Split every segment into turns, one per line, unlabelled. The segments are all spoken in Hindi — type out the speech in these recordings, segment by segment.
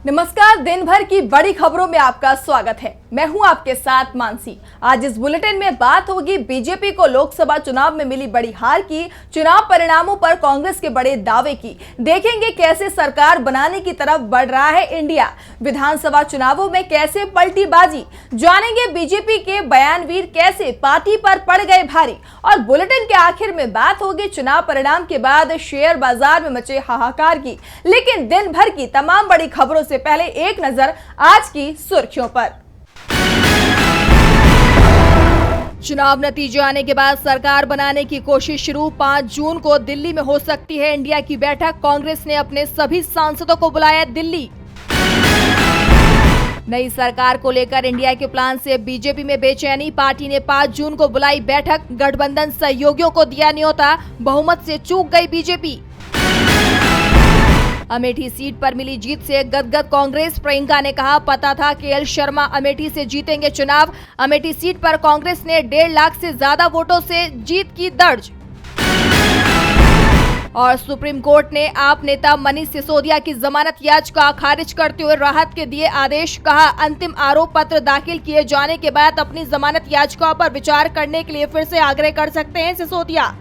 नमस्कार, दिन भर की बड़ी खबरों में आपका स्वागत है। मैं हूं आपके साथ मानसी। आज इस बुलेटिन में बात होगी बीजेपी को लोकसभा चुनाव में मिली बड़ी हार की, चुनाव परिणामों पर कांग्रेस के बड़े दावे की, देखेंगे कैसे सरकार बनाने की तरफ बढ़ रहा है इंडिया, विधानसभा चुनावों में कैसे पलटी बाजी, जानेंगे बीजेपी के बयानवीर कैसे पार्टी पर पड़ गए भारी, और बुलेटिन के आखिर में बात होगी चुनाव परिणाम के बाद शेयर बाजार में मचे हाहाकार की। लेकिन दिन भर की तमाम बड़ी खबरों से पहले एक नजर आज की सुर्खियों पर। चुनाव नतीजे आने के बाद सरकार बनाने की कोशिश शुरू। 5 जून को दिल्ली में हो सकती है इंडिया की बैठक। कांग्रेस ने अपने सभी सांसदों को बुलाया दिल्ली। नई सरकार को लेकर इंडिया के प्लान से बीजेपी में बेचैनी। पार्टी ने 5 जून को बुलाई बैठक। गठबंधन सहयोगियों को दिया न्योता, बहुमत से चूक गई बीजेपी। अमेठी सीट पर मिली जीत से गदगद कांग्रेस। प्रियंका ने कहा, पता था केएल शर्मा अमेठी से जीतेंगे चुनाव। अमेठी सीट पर कांग्रेस ने 1.5 लाख से ज्यादा वोटों से जीत की दर्ज। और सुप्रीम कोर्ट ने आप नेता मनीष सिसोदिया की जमानत याचिका खारिज करते हुए राहत के दिए आदेश। कहा, अंतिम आरोप पत्र दाखिल किए जाने के बाद अपनी जमानत याचिका पर विचार करने के लिए फिर से आग्रह कर सकते हैं सिसोदिया।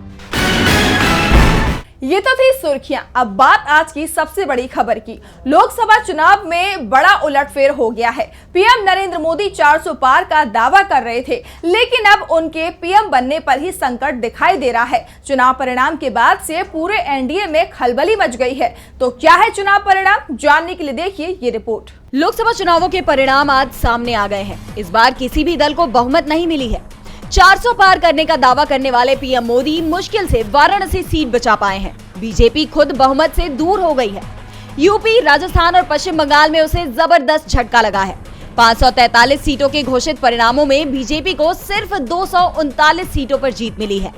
ये तो थी सुर्खियां। अब बात आज की सबसे बड़ी खबर की। लोकसभा चुनाव में बड़ा उलटफेर हो गया है। पीएम नरेंद्र मोदी 400 पार का दावा कर रहे थे, लेकिन अब उनके पीएम बनने पर ही संकट दिखाई दे रहा है। चुनाव परिणाम के बाद से पूरे एनडीए में खलबली मच गई है। तो क्या है चुनाव परिणाम, जानने के लिए देखिए ये रिपोर्ट।
लोकसभा चुनावों के परिणाम आज सामने आ गए हैं। इस बार किसी भी दल को बहुमत नहीं मिली है। 400 पार करने का दावा करने वाले पीएम मोदी मुश्किल से वाराणसी सीट बचा पाए हैं। बीजेपी खुद बहुमत से दूर हो गई है। यूपी, राजस्थान और पश्चिम बंगाल में उसे जबरदस्त झटका लगा है। 543 सीटों के घोषित परिणामों में बीजेपी को सिर्फ 239 सीटों पर जीत मिली है।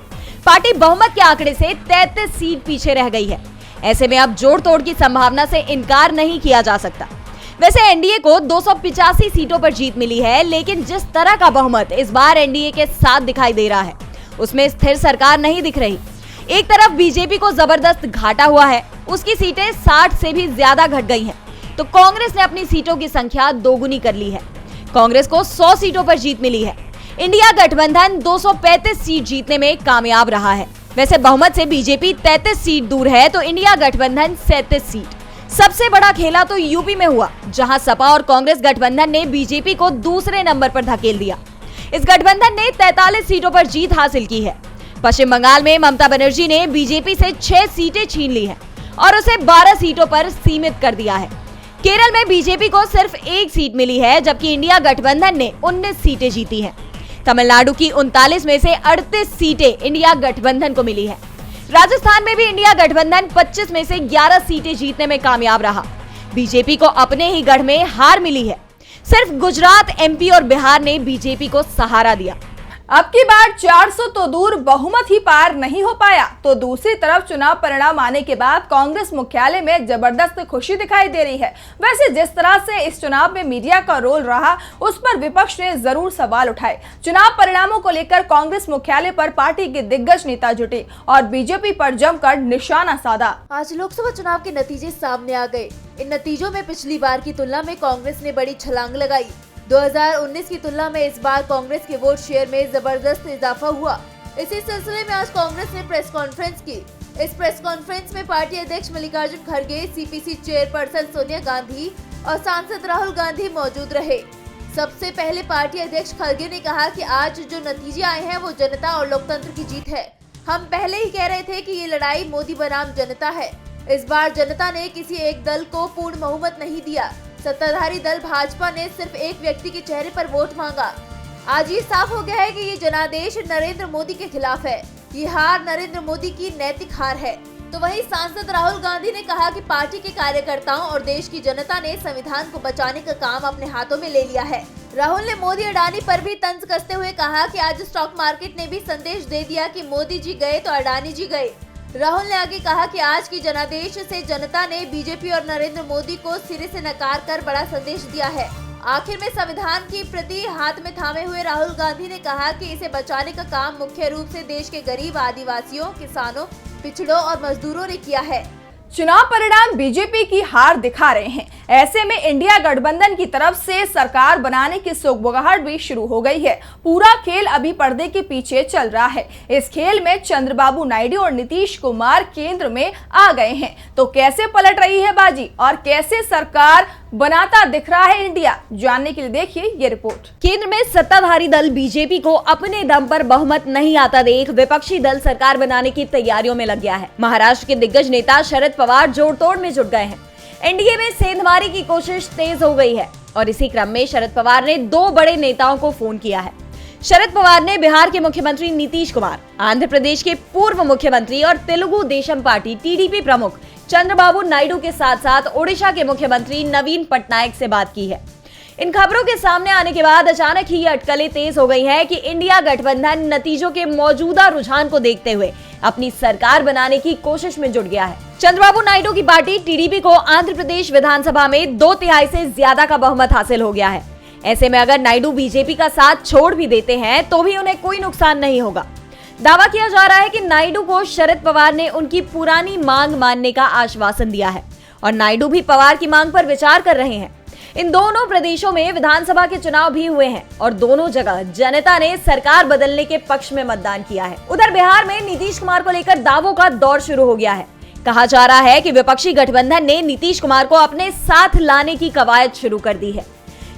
पार्टी बहुमत के आंकड़े से 33 सीट पीछे रह गई है। ऐसे में अब जोड़ तोड़ की संभावना से इनकार नहीं किया जा सकता। वैसे एनडीए को 285 सीटों पर जीत मिली है, लेकिन जिस तरह का बहुमत इस बार एनडीए के साथ दिखाई दे रहा है, उसमें स्थिर सरकार नहीं दिख रही। एक तरफ बीजेपी को जबरदस्त घाटा हुआ है, उसकी सीटें 60 से भी ज्यादा घट गई हैं, तो कांग्रेस ने अपनी सीटों की संख्या दोगुनी कर ली है। कांग्रेस को 100 सीटों पर जीत मिली है। इंडिया गठबंधन 235 सीट जीतने में कामयाब रहा है। वैसे बहुमत से बीजेपी 33 सीट दूर है, तो इंडिया गठबंधन 37 सीट। सबसे बड़ा खेला तो यूपी में हुआ, जहां सपा और कांग्रेस गठबंधन ने बीजेपी को दूसरे नंबर पर धकेल दिया। इस गठबंधन ने 43 सीटों पर जीत हासिल की है। पश्चिम बंगाल में ममता बनर्जी ने बीजेपी से 6 सीटें छीन ली हैं और उसे 12 सीटों पर सीमित कर दिया है। केरल में बीजेपी को सिर्फ 1 सीट मिली है, जबकि इंडिया गठबंधन ने 19 सीटें जीती हैं। तमिलनाडु की 39 में से 38 सीटें इंडिया गठबंधन को मिली है। राजस्थान में भी इंडिया गठबंधन 25 में से 11 सीटें जीतने में कामयाब रहा। बीजेपी को अपने ही गढ़ में हार मिली है। सिर्फ गुजरात, एमपी और बिहार ने बीजेपी को सहारा दिया।
अब की बार 400 तो दूर, बहुमत ही पार नहीं हो पाया। तो दूसरी तरफ चुनाव परिणाम आने के बाद कांग्रेस मुख्यालय में जबरदस्त खुशी दिखाई दे रही है। वैसे जिस तरह से इस चुनाव में मीडिया का रोल रहा, उस पर विपक्ष ने जरूर सवाल उठाए। चुनाव परिणामों को लेकर कांग्रेस मुख्यालय पर पार्टी के दिग्गज नेता जुटे और बीजेपी पर जमकर निशाना साधा।
आज लोकसभा चुनाव के नतीजे सामने आ गए। इन नतीजों में पिछली बार की तुलना में कांग्रेस ने बड़ी छलांग लगाई। 2019 की तुलना में इस बार कांग्रेस के वोट शेयर में जबरदस्त इजाफा हुआ। इसी सिलसिले में आज कांग्रेस ने प्रेस कॉन्फ्रेंस की। इस प्रेस कॉन्फ्रेंस में पार्टी अध्यक्ष मल्लिकार्जुन खड़गे, सीपीसी चेयरपर्सन सोनिया गांधी और सांसद राहुल गांधी मौजूद रहे। सबसे पहले पार्टी अध्यक्ष खड़गे ने कहा कि आज जो नतीजे आए हैं वो जनता और लोकतंत्र की जीत है। हम पहले ही कह रहे थे कि ये लड़ाई मोदी बनाम जनता है। इस बार जनता ने किसी एक दल को पूर्ण बहुमत नहीं दिया। सत्ताधारी दल भाजपा ने सिर्फ एक व्यक्ति के चेहरे पर वोट मांगा। आज ये साफ हो गया है कि ये जनादेश नरेंद्र मोदी के खिलाफ है। ये हार नरेंद्र मोदी की नैतिक हार है। तो वहीं सांसद राहुल गांधी ने कहा कि पार्टी के कार्यकर्ताओं और देश की जनता ने संविधान को बचाने का काम अपने हाथों में ले लिया है। राहुल ने मोदी अडानी पर भी तंज कसते हुए कहा कि आज स्टॉक मार्केट ने भी संदेश दे दिया कि मोदी जी गए तो अडानी जी गए। राहुल ने आगे कहा कि आज की जनादेश से जनता ने बीजेपी और नरेंद्र मोदी को सिरे से नकार कर बड़ा संदेश दिया है। आखिर में संविधान की प्रति हाथ में थामे हुए राहुल गांधी ने कहा कि इसे बचाने का काम मुख्य रूप से देश के गरीब, आदिवासियों, किसानों, पिछड़ों और मजदूरों ने किया है।
चुनाव परिणाम बीजेपी की हार दिखा रहे हैं। ऐसे में इंडिया गठबंधन की तरफ से सरकार बनाने की सुगबुगाहट भी शुरू हो गई है। पूरा खेल अभी पर्दे के पीछे चल रहा है। इस खेल में चंद्रबाबू नायडू और नीतीश कुमार केंद्र में आ गए हैं। तो कैसे पलट रही है बाजी और कैसे सरकार बनाता दिख रहा है इंडिया, जानने के लिए देखिए ये रिपोर्ट।
केंद्र में सत्ताधारी दल बीजेपी को अपने दम पर बहुमत नहीं आता देख विपक्षी दल सरकार बनाने की तैयारियों में लग गया है। महाराष्ट्र के दिग्गज नेता शरद पवार जोड़तोड़ में जुट गए हैं। एनडीए में सेंधमारी की कोशिश तेज हो गई है और इसी क्रम में शरद पवार ने दो बड़े नेताओं को फोन किया है। शरद पवार ने बिहार के मुख्यमंत्री नीतीश कुमार, आंध्र प्रदेश के पूर्व मुख्यमंत्री और तेलुगु देशम पार्टी टीडीपी प्रमुख चंद्रबाबू नायडू के साथ साथ ओडिशा के मुख्यमंत्री नवीन पटनायक से बात की है। इन खबरों के सामने आने के बाद अचानक ही ये अटकलें तेज हो गई है कि इंडिया गठबंधन नतीजों के मौजूदा रुझान को देखते हुए अपनी सरकार बनाने की कोशिश में जुट गया है। चंद्रबाबू नायडू की पार्टी टीडीपी को आंध्र प्रदेश विधानसभा में 2/3 से ज्यादा का बहुमत हासिल हो गया है। ऐसे में अगर नायडू बीजेपी का साथ छोड़ भी देते हैं तो भी उन्हें कोई नुकसान नहीं होगा। दावा किया जा रहा है कि नायडू को शरद पवार ने उनकी पुरानी मांग मानने का आश्वासन दिया है और नायडू भी पवार की मांग पर विचार कर रहे हैं। इन दोनों प्रदेशों में विधानसभा के चुनाव भी हुए हैं और दोनों जगह जनता ने सरकार बदलने के पक्ष में मतदान किया है। उधर बिहार में नीतीश कुमार को लेकर दावों का दौर शुरू हो गया है। कहा जा रहा है कि विपक्षी गठबंधन ने नीतीश कुमार को अपने साथ लाने की कवायद शुरू कर दी है।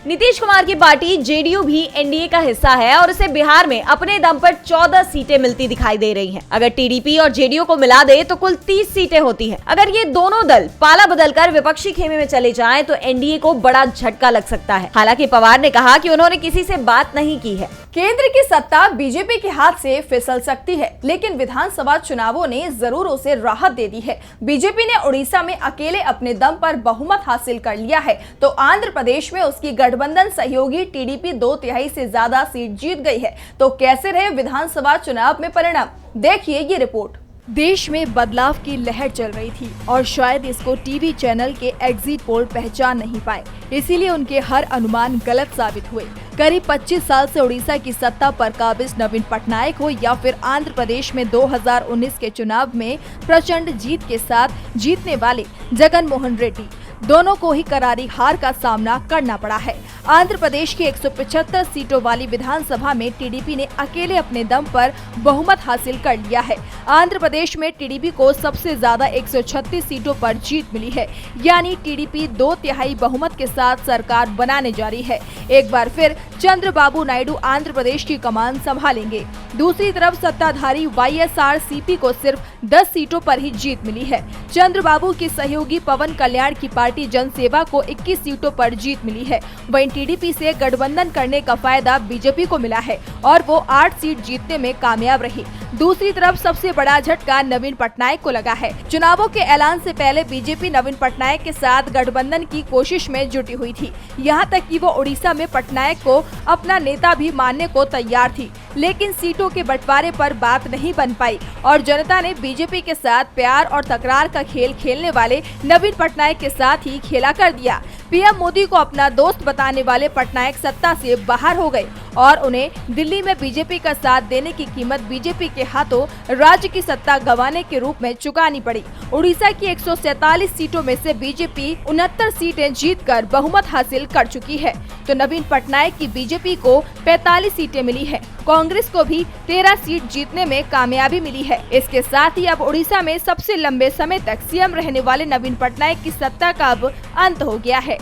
नीतीश कुमार की पार्टी जेडीयू भी एनडीए का हिस्सा है और उसे बिहार में अपने दम पर 14 सीटें मिलती दिखाई दे रही हैं। अगर टीडीपी और जेडीयू को मिला दे तो कुल 30 सीटें होती हैं। अगर ये दोनों दल पाला बदलकर विपक्षी खेमे में चले जाएं तो एनडीए को बड़ा झटका लग सकता है। हालांकि पवार ने कहा कि उन्होंने किसी से बात नहीं की है।
केंद्र की सत्ता बीजेपी के हाथ से फिसल सकती है, लेकिन विधानसभा चुनावों ने जरूर उसे राहत दे दी है। बीजेपी ने उड़ीसा में अकेले अपने दम पर बहुमत हासिल कर लिया है, तो आंध्र प्रदेश में उसकी गठबंधन सहयोगी टीडीपी 2/3 से ज्यादा सीट जीत गई है। तो कैसे रहे विधानसभा चुनाव में परिणाम, देखिए ये रिपोर्ट। देश में बदलाव की लहर चल रही थी और शायद इसको टीवी चैनल के एग्जिट पोल पहचान नहीं पाए, इसीलिए उनके हर अनुमान गलत साबित हुए। करीब 25 साल से उड़ीसा की सत्ता पर काबिज नवीन पटनायक हो या फिर आंध्र प्रदेश में 2019 के चुनाव में प्रचंड जीत के साथ जीतने वाले जगन मोहन रेड्डी, दोनों को ही करारी हार का सामना करना पड़ा है। आंध्र प्रदेश की 175 सीटों वाली विधानसभा में टीडीपी ने अकेले अपने दम पर बहुमत हासिल कर लिया है। आंध्र प्रदेश में टीडीपी को सबसे ज्यादा 136 सीटों पर जीत मिली है, यानी टीडीपी 2/3 बहुमत के साथ सरकार बनाने जा रही है। एक बार फिर चंद्रबाबू नायडू आंध्र प्रदेश की कमान संभालेंगे। दूसरी तरफ सत्ताधारी वाईएसआरसीपी को सिर्फ 10 सीटों पर ही जीत मिली है। चंद्रबाबू की सहयोगी पवन कल्याण की पार्टी जनसेवा को 21 सीटों पर जीत मिली है। वहीं टीडीपी से गठबंधन करने का फायदा बीजेपी को मिला है और वो 8 सीट जीतने में कामयाब रही। दूसरी तरफ सबसे बड़ा झटका नवीन पटनायक को लगा है। चुनावों के ऐलान से पहले बीजेपी नवीन पटनायक के साथ गठबंधन की कोशिश में जुटी हुई थी। यहां तक कि वो उड़ीसा में पटनायक को अपना नेता भी मानने को तैयार थी, लेकिन सीटों के बंटवारे पर बात नहीं बन पाई और जनता ने बीजेपी के साथ प्यार और तकरार का खेल खेलने वाले नवीन पटनायक के साथ ही खेला कर दिया। पीएम मोदी को अपना दोस्त बताने वाले पटनायक सत्ता से बाहर हो गए और उन्हें दिल्ली में बीजेपी का साथ देने की कीमत बीजेपी के हाथों राज्य की सत्ता गंवाने के रूप में चुकानी पड़ी। उड़ीसा की 147 सीटों में से बीजेपी 69 सीटें जीतकर बहुमत हासिल कर चुकी है, तो नवीन पटनायक की बीजेपी को 45 सीटें मिली है। कांग्रेस को भी 13 सीट जीतने में कामयाबी मिली है। इसके साथ ही अब उड़ीसा में सबसे लंबे समय तक सीएम रहने वाले नवीन पटनायक की सत्ता का अब अंत हो गया है।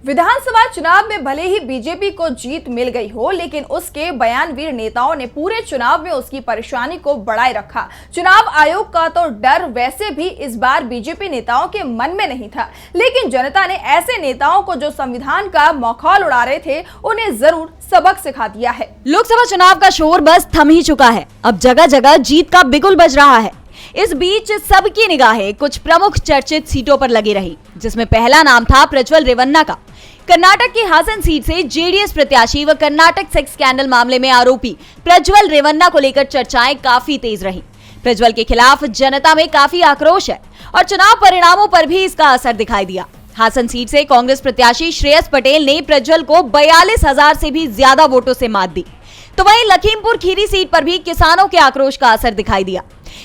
विधानसभा चुनाव में भले ही बीजेपी को जीत मिल गई हो, लेकिन उसके बयानवीर नेताओं ने पूरे चुनाव में उसकी परेशानी को बढ़ाए रखा। चुनाव आयोग का तो डर वैसे भी इस बार बीजेपी नेताओं के मन में नहीं था, लेकिन जनता ने ऐसे नेताओं को जो संविधान का मखौल उड़ा रहे थे, उन्हें जरूर सबक सिखा दिया है।
लोकसभा चुनाव का शोर बस थम ही चुका है। अब जगह जगह जीत का बिगुल बज रहा है। इस बीच सबकी निगाहें कुछ प्रमुख चर्चित सीटों पर लगी रही, जिसमें पहला नाम था प्रज्वल रेवन्ना का। कर्नाटक की हासन सीट से जेडीएस प्रत्याशी व कर्नाटक सेक्स स्कैंडल मामले में आरोपी प्रज्वल रेवन्ना को लेकर चर्चाएं काफी तेज रही। प्रज्वल के खिलाफ जनता में काफी आक्रोश है और चुनाव परिणामों पर भी इसका असर दिखाई दिया। हासन सीट से कांग्रेस प्रत्याशी श्रेयस पटेल ने प्रज्वल को 42,000 से भी ज्यादा वोटों से मात दी। तो वहीं लखीमपुर खीरी सीट पर भी किसानों के आक्रोश का असर दिखाई दिया।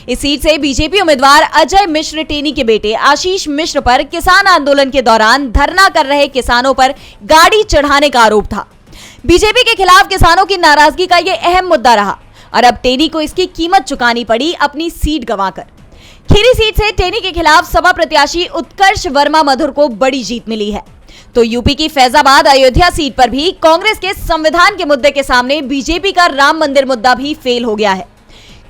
इस सीट से बीजेपी उम्मीदवार अजय मिश्र टेनी के बेटे आशीष मिश्र पर किसान आंदोलन के दौरान धरना कर रहे किसानों पर गाड़ी चढ़ाने का आरोप था। बीजेपी के खिलाफ किसानों की नाराजगी का यह अहम मुद्दा रहा और अब टेनी को इसकी कीमत चुकानी पड़ी अपनी सीट गंवाकर। खीरी सीट से टेनी के खिलाफ सपा प्रत्याशी उत्कर्ष वर्मा मधुर को बड़ी जीत मिली है। तो यूपी की फैजाबाद अयोध्या सीट पर भी कांग्रेस के संविधान के मुद्दे के सामने बीजेपी का राम मंदिर मुद्दा भी फेल हो गया है।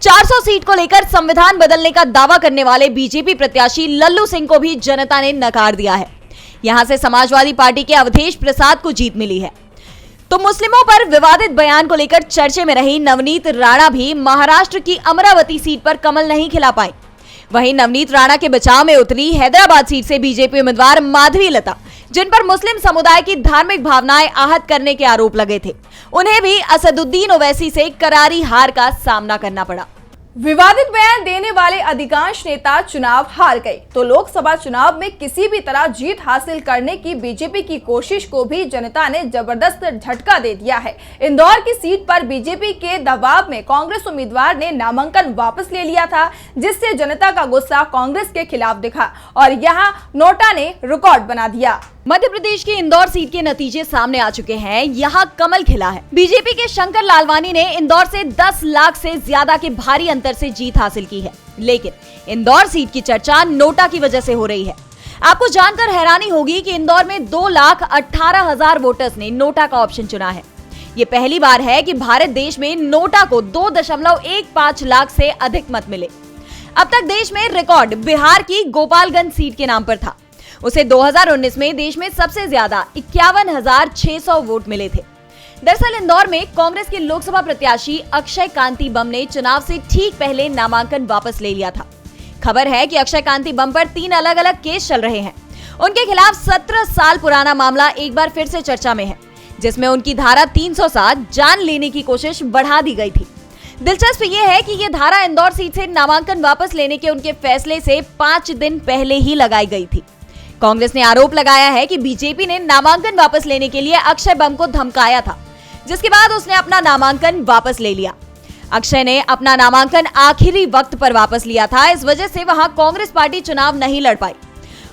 400 सीट को लेकर संविधान बदलने का दावा करने वाले बीजेपी प्रत्याशी लल्लू सिंह को भी जनता ने नकार दिया है। यहां से समाजवादी पार्टी के अवधेश प्रसाद को जीत मिली है। तो मुस्लिमों पर विवादित बयान को लेकर चर्चे में रही नवनीत राणा भी महाराष्ट्र की अमरावती सीट पर कमल नहीं खिला पाई। वहीं नवनीत राणा के बचाव में उतरी हैदराबाद सीट से बीजेपी उम्मीदवार माधवी लता, जिन पर मुस्लिम समुदाय की धार्मिक भावनाएं आहत करने के आरोप लगे थे, उन्हें भी असदुद्दीन ओवैसी से करारी हार का सामना करना पड़ा।
विवादित बयान देने वाले अधिकांश नेता चुनाव हार गए, तो लोकसभा चुनाव में किसी भी तरह जीत हासिल करने की बीजेपी की कोशिश को भी जनता ने जबरदस्त झटका दे दिया है। इंदौर की सीट पर बीजेपी के दबाव में कांग्रेस उम्मीदवार ने नामांकन वापस ले लिया था, जिससे जनता का गुस्सा कांग्रेस के खिलाफ दिखा और यहां नोटा ने रिकॉर्ड बना दिया।
मध्य प्रदेश की इंदौर सीट के नतीजे सामने आ चुके हैं। यहाँ कमल खिला है। बीजेपी के शंकर लालवानी ने इंदौर से 10 लाख से ज्यादा के भारी अंतर से जीत हासिल की है, लेकिन इंदौर सीट की चर्चा नोटा की वजह से हो रही है। आपको जानकर हैरानी होगी कि इंदौर में 2,18,000 वोटर्स ने नोटा का ऑप्शन चुना है। ये पहली बार है कि भारत देश में नोटा को 2.15 लाख से अधिक मत मिले। अब तक देश में रिकॉर्ड बिहार की गोपालगंज सीट के नाम पर था। उसे 2019 में देश में सबसे ज्यादा 51,600 वोट मिले थे। दरअसल इंदौर में कांग्रेस के लोकसभा प्रत्याशी अक्षय कांति बम ने चुनाव से ठीक पहले नामांकन वापस ले लिया था। खबर है कि अक्षय कांति बम पर 3 अलग अलग केस चल रहे हैं। उनके खिलाफ 17 साल पुराना मामला एक बार फिर से चर्चा में है, जिसमें उनकी धारा 307 जान लेने की कोशिश बढ़ा दी गई थी। दिलचस्प यह है कि यह धारा इंदौर सीट से नामांकन वापस लेने के उनके फैसले से 5 दिन पहले ही लगाई गई थी। कांग्रेस ने आरोप लगाया है कि बीजेपी ने नामांकन वापस लेने के लिए अक्षय बम को धमकाया था, जिसके बाद उसने अपना नामांकन वापस ले लिया। अक्षय ने अपना नामांकन आखिरी वक्त पर वापस लिया था। इस वजह से वहां कांग्रेस पार्टी चुनाव नहीं लड़ पाई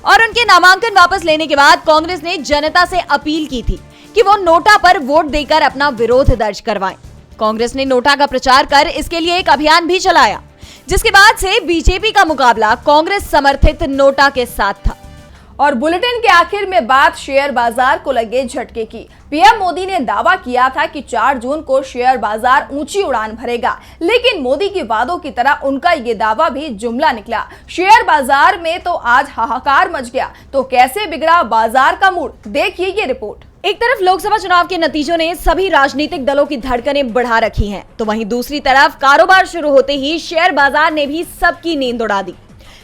और उनके नामांकन वापस लेने के बाद कांग्रेस ने जनता से अपील की थी कि वो नोटा पर वोट देकर अपना विरोध दर्ज करवाएं। कांग्रेस ने नोटा का प्रचार कर इसके लिए एक अभियान भी चलाया, जिसके बाद से बीजेपी का मुकाबला कांग्रेस समर्थित नोटा के साथ था।
और बुलेटिन के आखिर में बात शेयर बाजार को लगे झटके की। पीएम मोदी ने दावा किया था कि 4 जून को शेयर बाजार ऊंची उड़ान भरेगा, लेकिन मोदी के वादों की तरह उनका ये दावा भी जुमला निकला। शेयर बाजार में तो आज हाहाकार मच गया। तो कैसे बिगड़ा बाजार का मूड, देखिए ये रिपोर्ट।
एक तरफ लोकसभा चुनाव के नतीजों ने सभी राजनीतिक दलों की धड़कनें बढ़ा रखी हैं, तो वहीं दूसरी तरफ कारोबार शुरू होते ही शेयर बाजार ने भी सबकी नींद उड़ा दी।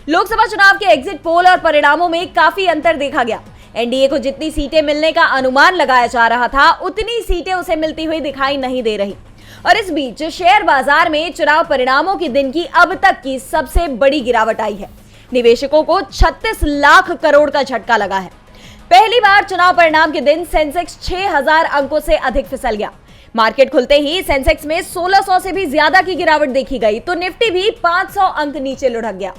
लोकसभा चुनाव के एग्जिट पोल और परिणामों में काफी अंतर देखा गया। एनडीए को जितनी सीटें मिलने का अनुमान लगाया जा रहा था, उतनी सीटें उसे मिलती हुई दिखाई नहीं दे रही। और इस बीच शेयर बाजार में चुनाव परिणामों के दिन की अब तक की सबसे बड़ी गिरावट आई है। निवेशकों को 36 लाख करोड़ का झटका लगा है। पहली बार चुनाव परिणाम के दिन सेंसेक्स 6,000 अंकों से अधिक फिसल गया। मार्केट खुलते ही सेंसेक्स में 1600 से भी ज्यादा की गिरावट देखी गई, तो निफ्टी भी 500 अंक नीचे लुढ़क गया,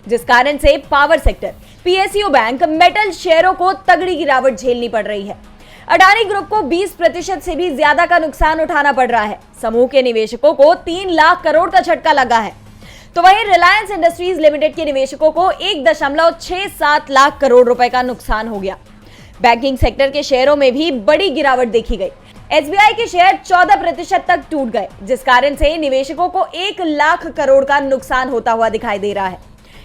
जिस कारण से power sector, PSU bank, metal शेयरों को तगड़ी गिरावट झेलनी पड़ रही है। अडानी ग्रुप को 20% से भी ज्यादा का नुकसान उठाना पड़ रहा है। समूह के निवेशकों को 3 लाख करोड़ का झटका लगा है। तो वहीं रिलायंस इंडस्ट्रीज लिमिटेड के निवेशकों को 1.67 लाख करोड़ रुपए का नुकसान हो गया। बैंकिंग सेक्टर के शेयरों में भी बड़ी गिरावट देखी गई। एसबीआई के शेयर 14% तक टूट गए, जिस कारण से निवेशकों को 1 लाख करोड़ का नुकसान होता हुआ दिखाई दे रहा है।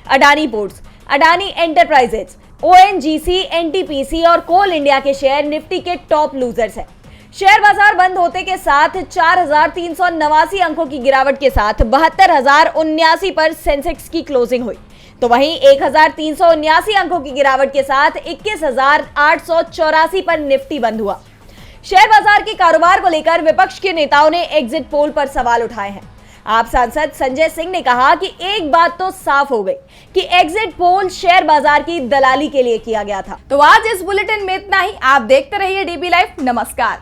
Adani ports, Adani enterprises, ONGC, NTPC और कोल इंडिया के शेयर निफ्टी के टॉप लूजर्स हैं। शेयर बाजार बंद होते के साथ 4,389 अंकों की गिरावट के साथ 72,079 पर सेंसेक्स की क्लोजिंग हुई। तो वहीं 1,379 अंकों की गिरावट के साथ 21,884 पर निफ्टी बंद हुआ। शेयर बाजार के कारोबार को लेकर विपक्ष के नेताओं ने एग्जिट पोल पर सवाल उठाए हैं। आप सांसद संजय सिंह ने कहा कि एक बात तो साफ हो गई कि एग्जिट पोल शेयर बाजार की दलाली के लिए किया गया था।
तो आज इस बुलेटिन में इतना ही। आप देखते रहिए डीबी लाइव। नमस्कार।